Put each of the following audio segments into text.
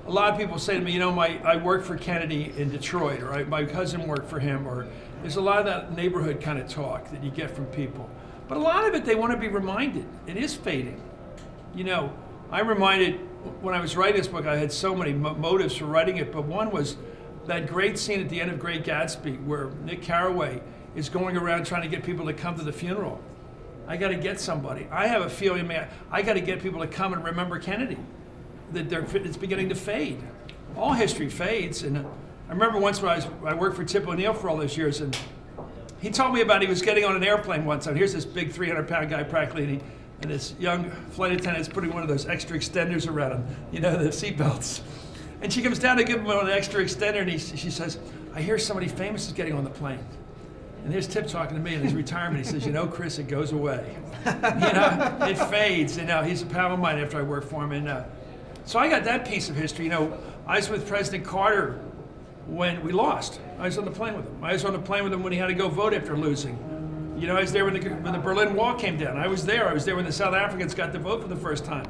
a lot of people say to me, I worked for Kennedy in Detroit, or my cousin worked for him, or there's a lot of that neighborhood kind of talk that you get from people. But a lot of it, they want to be reminded. It is fading. I'm reminded when I was writing this book, I had so many motives for writing it, but one was that great scene at the end of Great Gatsby where Nick Carraway is going around trying to get people to come to the funeral. I got to get somebody. I have a feeling, man, I got to get people to come and remember Kennedy. That it's beginning to fade. All history fades. And I remember once when I worked for Tip O'Neill for all those years, and he told me about he was getting on an airplane one time. Here's this big 300-pound guy practically, and this young flight attendant is putting one of those extra extenders around him, the seat belts. And she comes down to give him an extra extender, and she says, I hear somebody famous is getting on the plane. And there's Tip talking to me in his retirement. He says, Chris, it goes away. It fades. And he's a pal of mine after I worked for him. And so I got that piece of history. I was with President Carter when we lost. I was on the plane with him. I was on the plane with him when he had to go vote after losing. I was there when the Berlin Wall came down. I was there when the South Africans got to vote for the first time.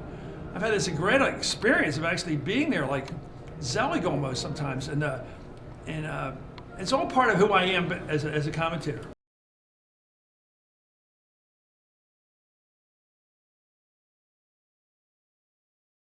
I've had this great experience of actually being there, like Zelig almost sometimes. And it's all part of who I am as a commentator.